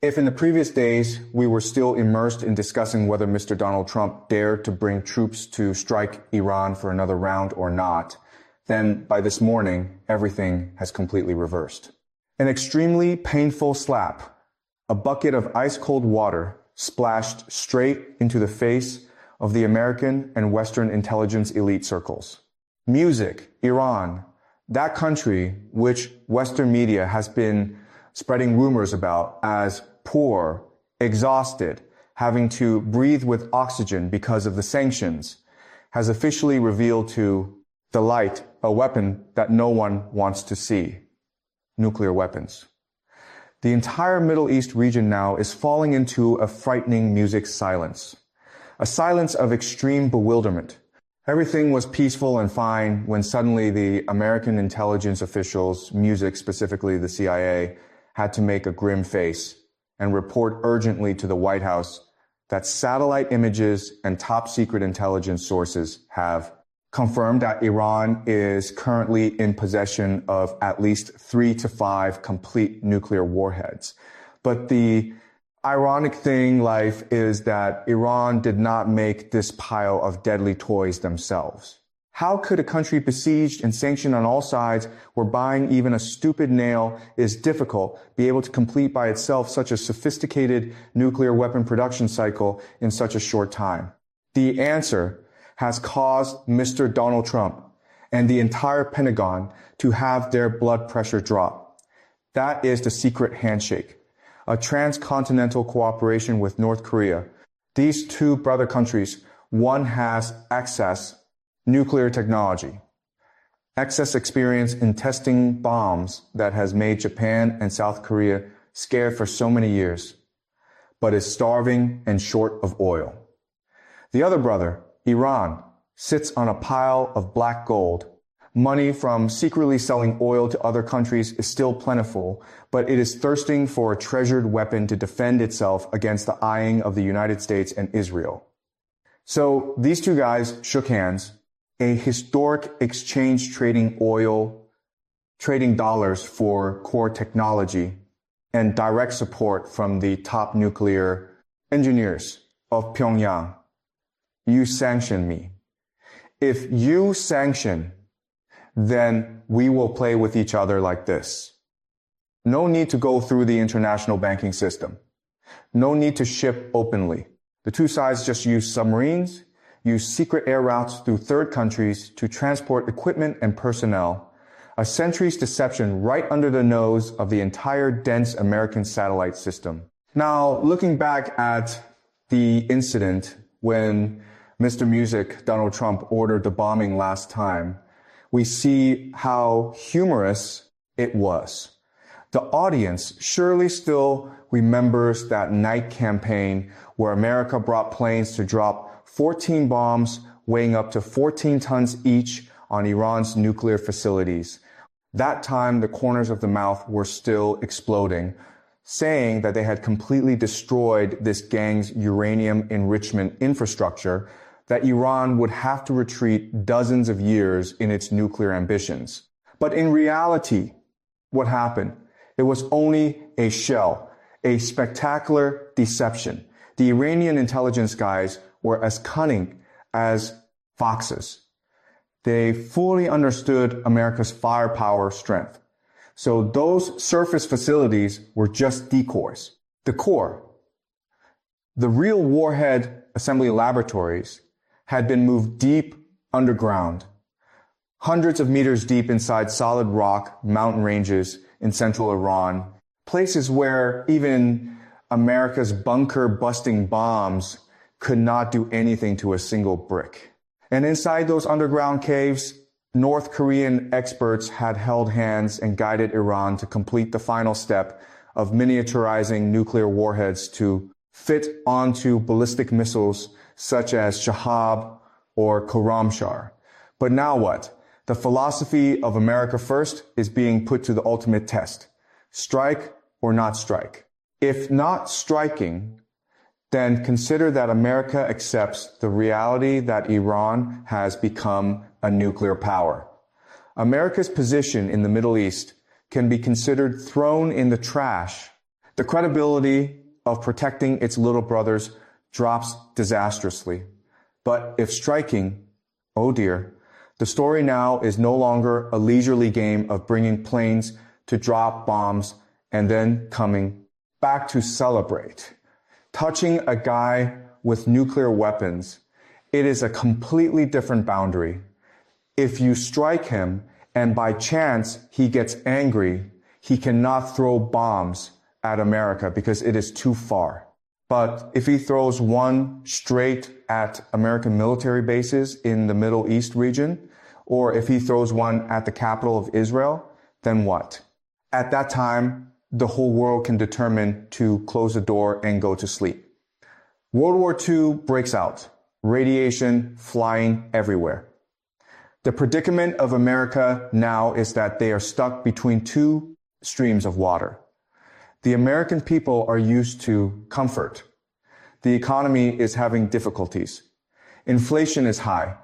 If in the previous days we were still immersed in discussing whether Mr. Donald Trump dared to bring troops to strike Iran for another round or not, then by this morning, everything has completely reversed. An extremely painful slap, a bucket of ice-cold water splashed straight into the face of the American and Western intelligence elite circles. Music, Iran, that country which Western media has been spreading rumors about as poor, exhausted, having to breathe with oxygen because of the sanctions, has officially revealed to the light a weapon that no one wants to see: nuclear weapons. The entire Middle East region now is falling into a frightening music silence, a silence of extreme bewilderment. Everything was peaceful and fine when suddenly the American intelligence officials, music specifically the CIA, had to make a grim face and report urgently to the White House that satellite images and top secret intelligence sources have confirmed that Iran is currently in possession of at least 3 to 5 complete nuclear warheads. But the ironic thing, life, is that Iran did not make this pile of deadly toys themselves. How could a country besieged and sanctioned on all sides, where buying even a stupid nail is difficult, be able to complete by itself such a sophisticated nuclear weapon production cycle in such a short time? The answer has caused Mr. Donald Trump and the entire Pentagon to have their blood pressure drop. That is the secret handshake, a transcontinental cooperation with North Korea. These two brother countries, one has excess nuclear technology, excess experience in testing bombs that has made Japan and South Korea scared for so many years, but is starving and short of oil. The other brother, Iran, sits on a pile of black gold. Money from secretly selling oil to other countries is still plentiful, but it is thirsting for a treasured weapon to defend itself against the eyeing of the United States and Israel. So these two guys shook hands, a historic exchange trading dollars for core technology, and direct support from the top nuclear engineers of Pyongyang. You sanction me. If you sanction, then we will play with each other like this. No need to go through the international banking system. No need to ship openly. The two sides just use submarines, use secret air routes through third countries to transport equipment and personnel, a century's deception right under the nose of the entire dense American satellite system. Now, looking back at the incident when Mr. Music, Donald Trump, ordered the bombing last time, we see how humorous it was. The audience surely still remembers that night campaign where America brought planes to drop 14 bombs weighing up to 14 tons each on Iran's nuclear facilities. That time, the corners of the mouth were still exploding, saying that they had completely destroyed this gang's uranium enrichment infrastructure, that Iran would have to retreat dozens of years in its nuclear ambitions. But in reality, what happened? It was only a shell, a spectacular deception. The Iranian intelligence guys were as cunning as foxes. They fully understood America's firepower strength. So those surface facilities were just decoys. The core, the real warhead assembly laboratories, had been moved deep underground, hundreds of meters deep inside solid rock mountain ranges in central Iran, places where even America's bunker-busting bombs could not do anything to a single brick. And inside those underground caves, North Korean experts had held hands and guided Iran to complete the final step of miniaturizing nuclear warheads to fit onto ballistic missiles such as Shahab or Khorramshahr. But now what? The philosophy of America first is being put to the ultimate test. Strike or not strike? If not striking, then consider that America accepts the reality that Iran has become a nuclear power. America's position in the Middle East can be considered thrown in the trash The credibility of protecting its little brothers drops disastrously. But if striking, oh dear, the story now is no longer a leisurely game of bringing planes to drop bombs and then coming back to celebrate. Touching a guy with nuclear weapons, it is a completely different boundary. If you strike him and by chance he gets angry, he cannot throw bombs at America because it is too far. But if he throws one straight at American military bases in the Middle East region, or if he throws one at the capital of Israel, then what? At that time, the whole world can determine to close the door and go to sleep. World War II breaks out, radiation flying everywhere. The predicament of America now is that they are stuck between two streams of water. The American people are used to comfort. The economy is having difficulties. Inflation is high.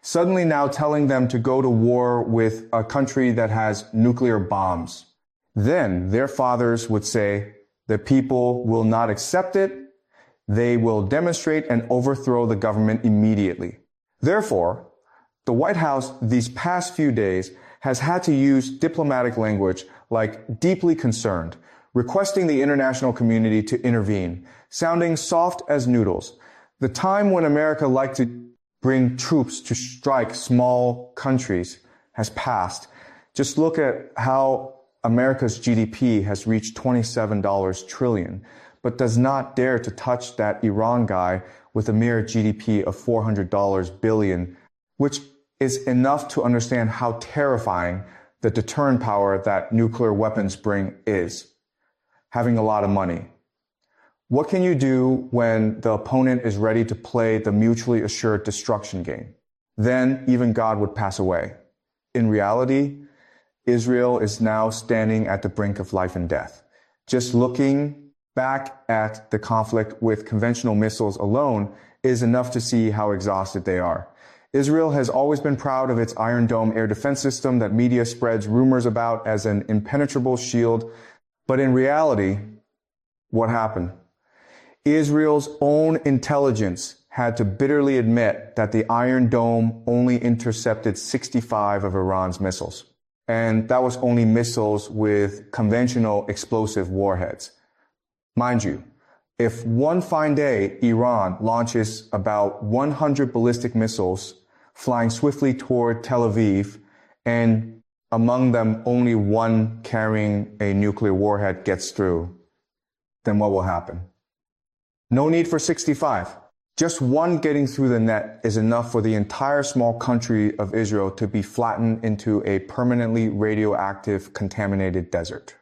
Suddenly now telling them to go to war with a country that has nuclear bombs. Then their fathers would say, the people will not accept it. They will demonstrate and overthrow the government immediately. Therefore, the White House these past few days has had to use diplomatic language like deeply concerned, requesting the international community to intervene, sounding soft as noodles. The time when America liked to bring troops to strike small countries has passed. Just look at how America's GDP has reached $27 trillion, but does not dare to touch that Iran guy with a mere GDP of $400 billion, which is enough to understand how terrifying the deterrent power that nuclear weapons bring is. Having a lot of money. What can you do when the opponent is ready to play the mutually assured destruction game? Then even God would pass away. In reality, Israel is now standing at the brink of life and death. Just looking back at the conflict with conventional missiles alone is enough to see how exhausted they are. Israel has always been proud of its Iron Dome air defense system that media spreads rumors about as an impenetrable shield. But in reality, what happened? Israel's own intelligence had to bitterly admit that the Iron Dome only intercepted 65 of Iran's missiles. And that was only missiles with conventional explosive warheads. Mind you, if one fine day Iran launches about 100 ballistic missiles flying swiftly toward Tel Aviv, and among them only one carrying a nuclear warhead gets through, then what will happen? No need for 65. Just one getting through the net is enough for the entire small country of Israel to be flattened into a permanently radioactive, contaminated desert.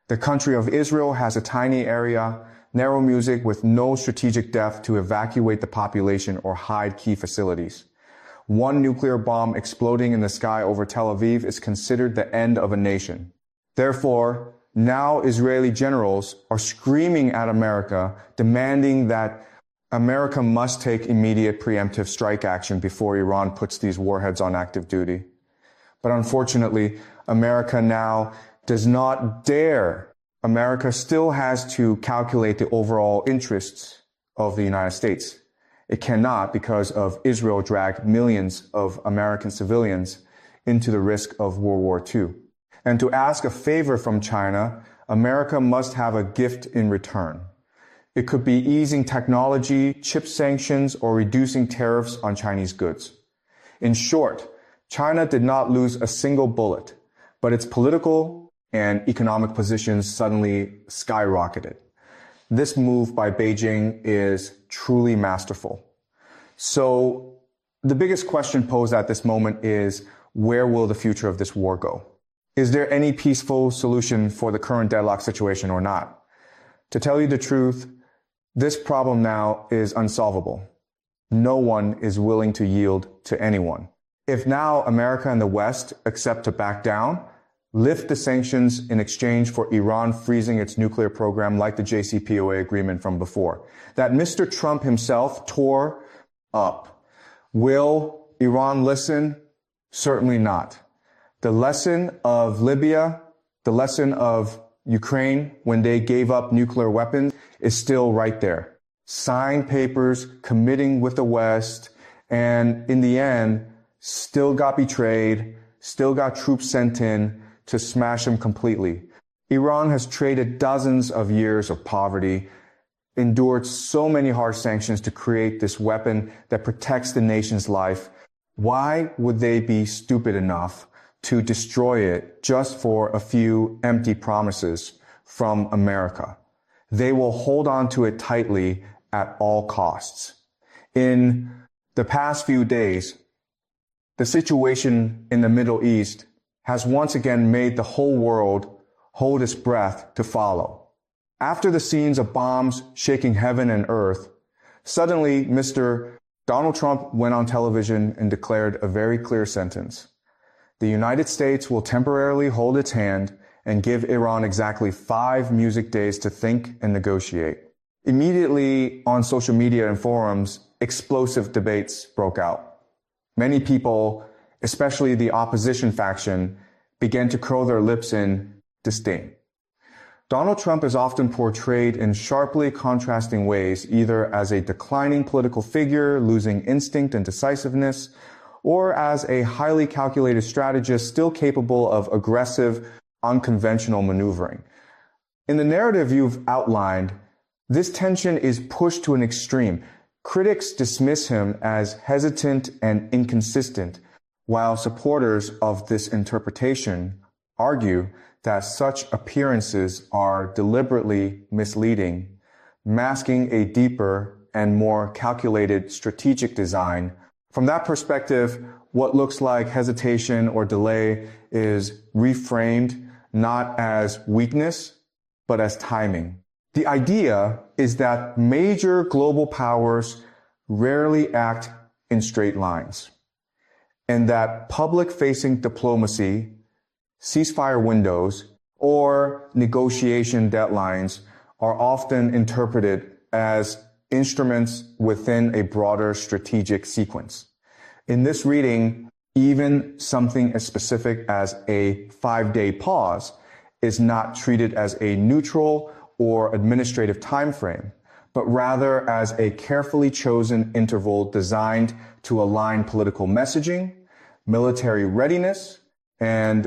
The country of Israel has a tiny area, narrow music with no strategic depth to evacuate the population or hide key facilities. One nuclear bomb exploding in the sky over Tel Aviv is considered the end of a nation. Therefore, now Israeli generals are screaming at America, demanding that America must take immediate preemptive strike action before Iran puts these warheads on active duty. But unfortunately, America now does not dare. America still has to calculate the overall interests of the United States. It cannot because of Israel dragged millions of American civilians into the risk of World War II. And to ask a favor from China, America must have a gift in return. It could be easing technology, chip sanctions, or reducing tariffs on Chinese goods. In short, China did not lose a single bullet, but its political and economic positions suddenly skyrocketed. This move by Beijing is truly masterful. So the biggest question posed at this moment is, where will the future of this war go? Is there any peaceful solution for the current deadlock situation or not? To tell you the truth, this problem now is unsolvable. No one is willing to yield to anyone. If now America and the West accept to back down, lift the sanctions in exchange for Iran freezing its nuclear program like the JCPOA agreement from before, that Mr. Trump himself tore up. Will Iran listen? Certainly not. The lesson of Libya, the lesson of Ukraine, when they gave up nuclear weapons, is still right there. Signed papers, committing with the West, and in the end, still got betrayed, still got troops sent in to smash them completely. Iran has traded dozens of years of poverty, endured so many harsh sanctions to create this weapon that protects the nation's life. Why would they be stupid enough to destroy it just for a few empty promises from America? They will hold on to it tightly at all costs. In the past few days, the situation in the Middle East has once again made the whole world hold its breath to follow. After the scenes of bombs shaking heaven and earth, suddenly Mr. Donald Trump went on television and declared a very clear sentence. The United States will temporarily hold its hand and give Iran exactly 5 music days to think and negotiate. Immediately on social media and forums, explosive debates broke out. Many people, especially the opposition faction, began to curl their lips in disdain. Donald Trump is often portrayed in sharply contrasting ways, either as a declining political figure, losing instinct and decisiveness, or as a highly calculated strategist still capable of aggressive, unconventional maneuvering. In the narrative you've outlined, this tension is pushed to an extreme. Critics dismiss him as hesitant and inconsistent, while supporters of this interpretation argue that such appearances are deliberately misleading, masking a deeper and more calculated strategic design. From that perspective, what looks like hesitation or delay is reframed not as weakness, but as timing. The idea is that major global powers rarely act in straight lines, and that public-facing diplomacy, ceasefire windows, or negotiation deadlines are often interpreted as instruments within a broader strategic sequence. In this reading, even something as specific as a 5-day pause is not treated as a neutral or administrative time frame, but rather as a carefully chosen interval designed to align political messaging, military readiness, and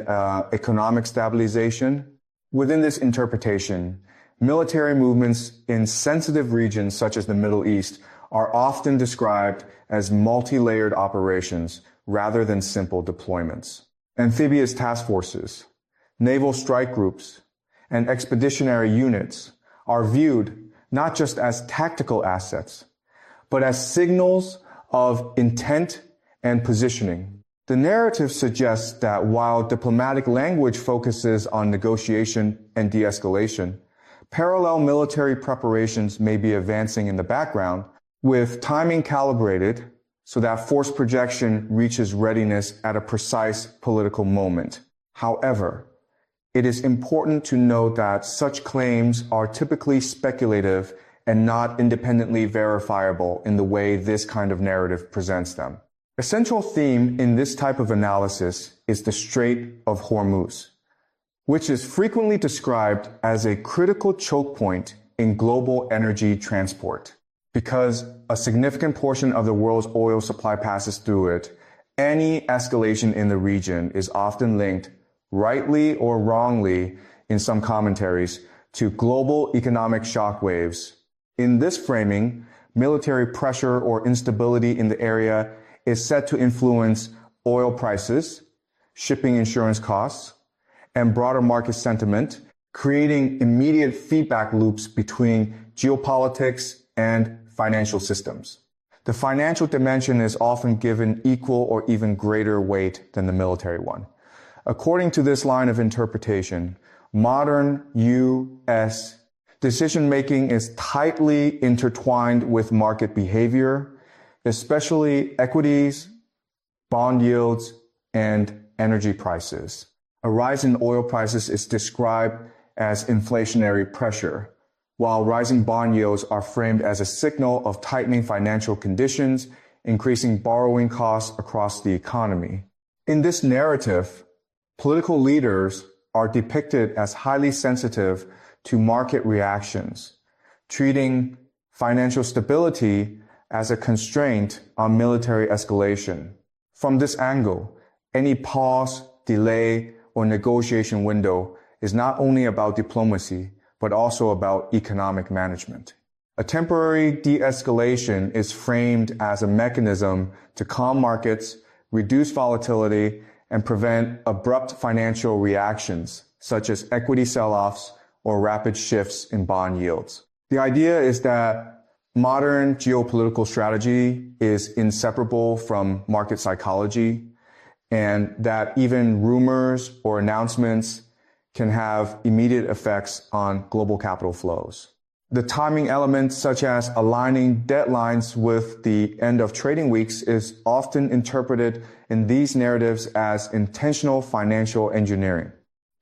economic stabilization. Within this interpretation, military movements in sensitive regions such as the Middle East are often described as multi-layered operations rather than simple deployments. Amphibious task forces, naval strike groups, and expeditionary units are viewed not just as tactical assets, but as signals of intent and positioning. The narrative suggests that while diplomatic language focuses on negotiation and de-escalation, parallel military preparations may be advancing in the background, with timing calibrated so that force projection reaches readiness at a precise political moment. However, it is important to note that such claims are typically speculative and not independently verifiable in the way this kind of narrative presents them. A central theme in this type of analysis is the Strait of Hormuz, which is frequently described as a critical choke point in global energy transport. Because a significant portion of the world's oil supply passes through it, any escalation in the region is often linked, rightly or wrongly in some commentaries, to global economic shockwaves. In this framing, military pressure or instability in the area is said to influence oil prices, shipping insurance costs, and broader market sentiment, creating immediate feedback loops between geopolitics and financial systems. The financial dimension is often given equal or even greater weight than the military one. According to this line of interpretation, modern U.S. decision-making is tightly intertwined with market behavior, especially equities, bond yields, and energy prices. A rise in oil prices is described as inflationary pressure, while rising bond yields are framed as a signal of tightening financial conditions, increasing borrowing costs across the economy. In this narrative, political leaders are depicted as highly sensitive to market reactions, treating financial stability as a constraint on military escalation. From this angle, any pause, delay, or negotiation window is not only about diplomacy, but also about economic management. A temporary de-escalation is framed as a mechanism to calm markets, reduce volatility, and prevent abrupt financial reactions, such as equity sell-offs or rapid shifts in bond yields. The idea is that modern geopolitical strategy is inseparable from market psychology, and that even rumors or announcements can have immediate effects on global capital flows. The timing elements, such as aligning deadlines with the end of trading weeks, is often interpreted in these narratives as intentional financial engineering.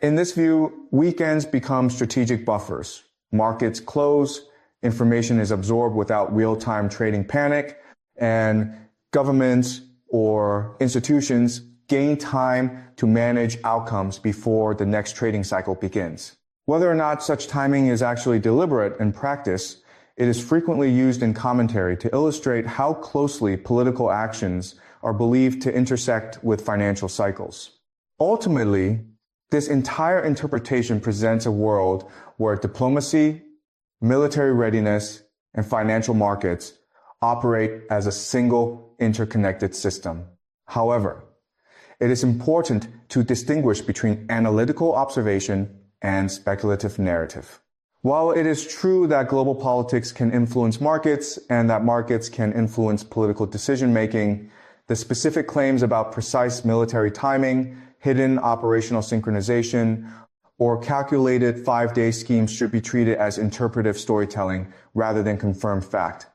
In this view, weekends become strategic buffers. Markets close, information is absorbed without real-time trading panic, and governments or institutions gain time to manage outcomes before the next trading cycle begins. Whether or not such timing is actually deliberate in practice, it is frequently used in commentary to illustrate how closely political actions are believed to intersect with financial cycles. Ultimately, this entire interpretation presents a world where diplomacy, military readiness, and financial markets operate as a single interconnected system. However, it is important to distinguish between analytical observation and speculative narrative. While it is true that global politics can influence markets and that markets can influence political decision-making, the specific claims about precise military timing, hidden operational synchronization, or calculated 5-day schemes should be treated as interpretive storytelling rather than confirmed fact.